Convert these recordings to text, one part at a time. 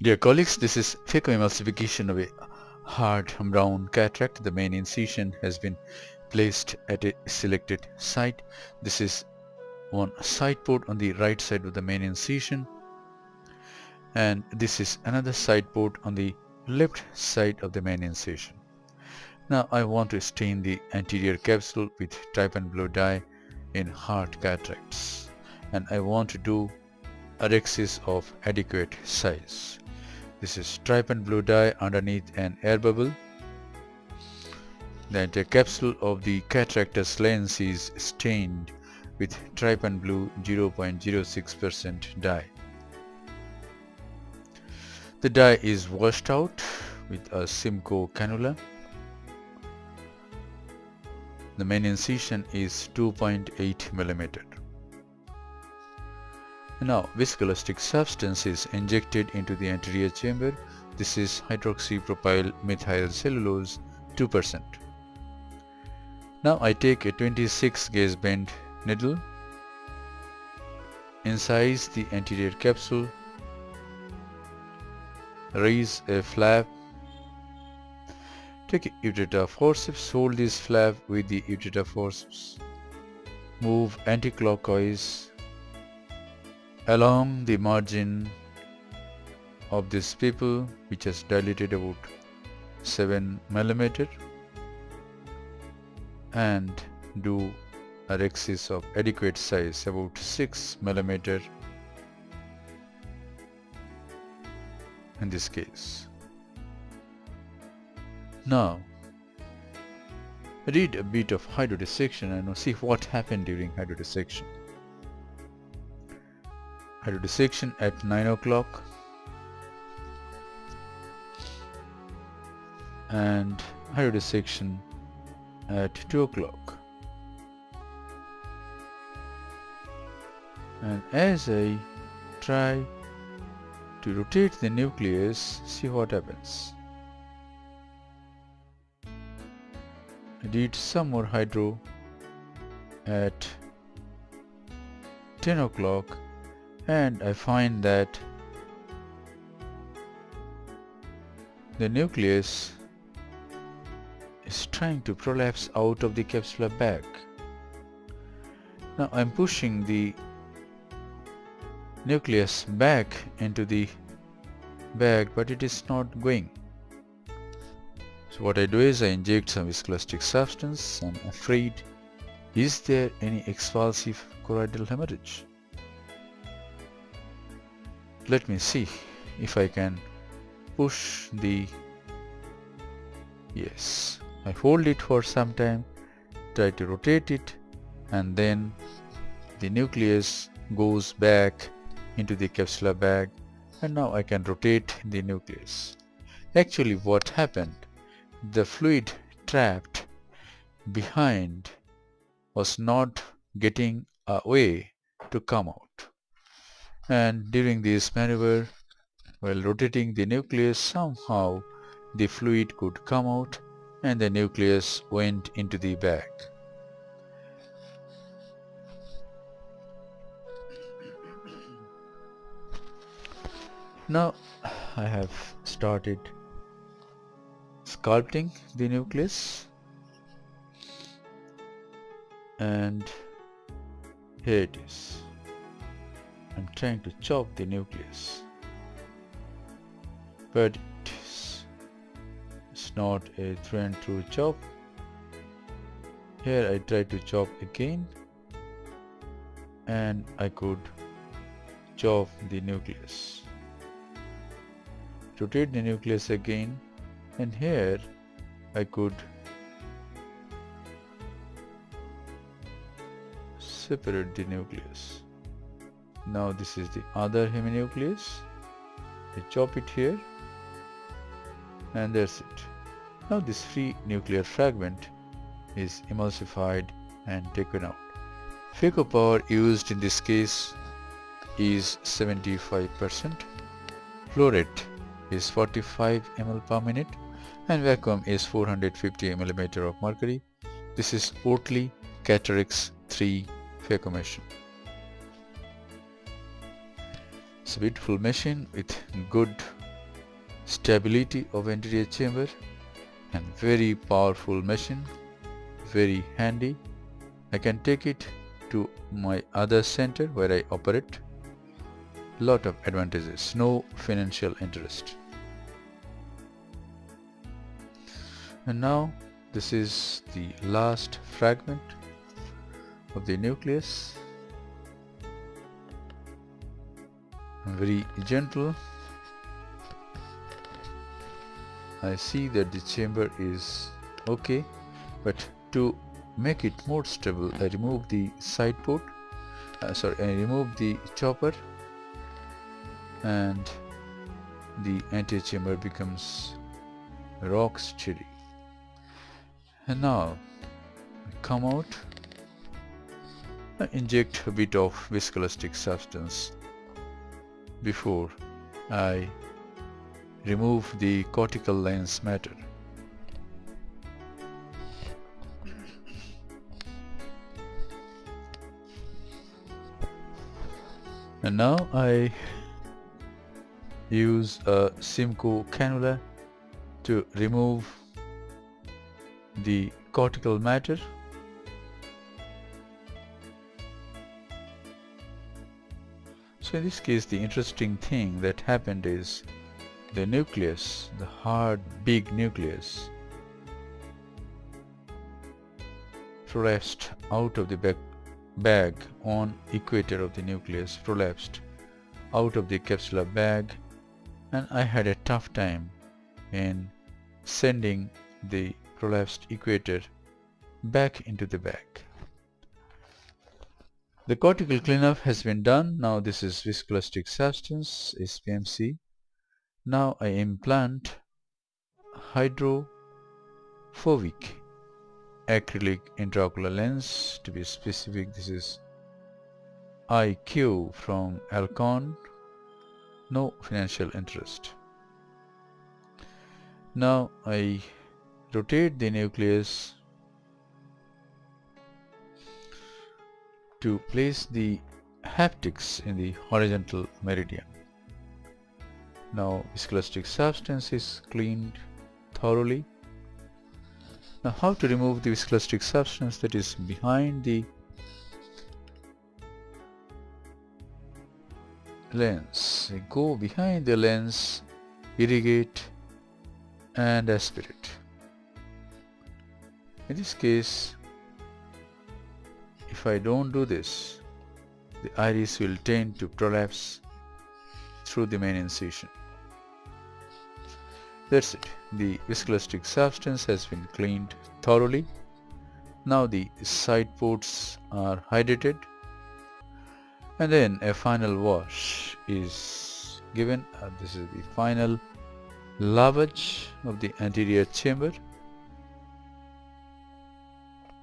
Dear colleagues, this is phacoemulsification of a hard brown cataract. The main incision has been placed at a selected site. This is one side port on the right side of the main incision, and this is another side port on the left side of the main incision. Now I want to stain the anterior capsule with trypan blue dye in hard cataracts, and I want to do arexis of adequate size. This is trypan blue dye underneath an air bubble. The entire capsule of the cataractus lens is stained with trypan blue 0.06% dye. The dye is washed out with a Simcoe cannula. The main incision is 2.8 mm. Now viscoelastic substance is injected into the anterior chamber. This is hydroxypropyl methyl cellulose 2%. Now I take a 26 gauge bend needle, incise the anterior capsule, raise a flap, take a Utrata forceps, hold this flap with the Utrata forceps, move anticlockwise along the margin of this pupil, which has dilated about 7 mm, and do arexis of adequate size about 6 mm in this case. Now read a bit of hydrodissection and see what happened during hydrodissection. Hydrodissection at 9 o'clock and hydrodissection at 2 o'clock. And as I try to rotate the nucleus, see what happens. I did some more hydro at 10 o'clock, and I find that the nucleus is trying to prolapse out of the capsular bag. Now I am pushing the nucleus back into the bag, but it is not going. So what I do is I inject some viscoelastic substance. I'm afraid, is there any expulsive choroidal hemorrhage? Let me see if I can push the, yes, I hold it for some time, try to rotate it, and then the nucleus goes back into the capsular bag, and now I can rotate the nucleus. Actually what happened, the fluid trapped behind was not getting a way to come out, and during this maneuver, while rotating the nucleus, somehow the fluid could come out and the nucleus went into the bag. Now I have started sculpting the nucleus, and here it is. I'm trying to chop the nucleus, but it's not a through and through chop. Here I try to chop again, and I could chop the nucleus. Rotate the nucleus again, and here I could separate the nucleus. Now this is the other heminucleus. I chop it here, and that's it. Now this free nuclear fragment is emulsified and taken out. Phaco power used in this case is 75%. Flow rate is 45 ml per minute, and vacuum is 450 mm of mercury. This is Oertli Catarix 3 phaco machine. It's a beautiful machine with good stability of anterior chamber, and very powerful machine, very handy. I can take it to my other center where I operate. Lot of advantages, no financial interest. And now this is the last fragment of the nucleus. Very gentle. I see that the chamber is okay, but to make it more stable, I remove the side port. I remove the chopper, and the anterior chamber becomes rock steady. And now I come out. I inject a bit of viscoelastic substance before I remove the cortical lens matter. And now I use a Simcoe cannula to remove the cortical matter. So in this case, the interesting thing that happened is the nucleus, the hard big nucleus, prolapsed out of the bag on equator of the nucleus, prolapsed out of the capsular bag, and I had a tough time in sending the prolapsed equator back into the bag. The cortical cleanup has been done. Now this is viscoelastic substance, SPMC. Now I implant hydrophobic acrylic intraocular lens. To be specific, this is IQ from Alcon. No financial interest. Now I rotate the nucleus to place the haptics in the horizontal meridian. Now viscoelastic substance is cleaned thoroughly. Now how to remove the viscoelastic substance that is behind the lens? Go behind the lens, irrigate and aspirate. In this case, if I don't do this, the iris will tend to prolapse through the main incision. That's it. The viscoelastic substance has been cleaned thoroughly. Now the side ports are hydrated, and then a final wash is given. This is the final lavage of the anterior chamber.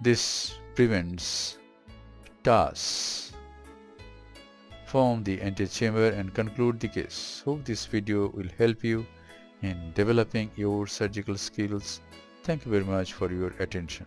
This prevents TARS from the anterior chamber and conclude the case. Hope this video will help you in developing your surgical skills. Thank you very much for your attention.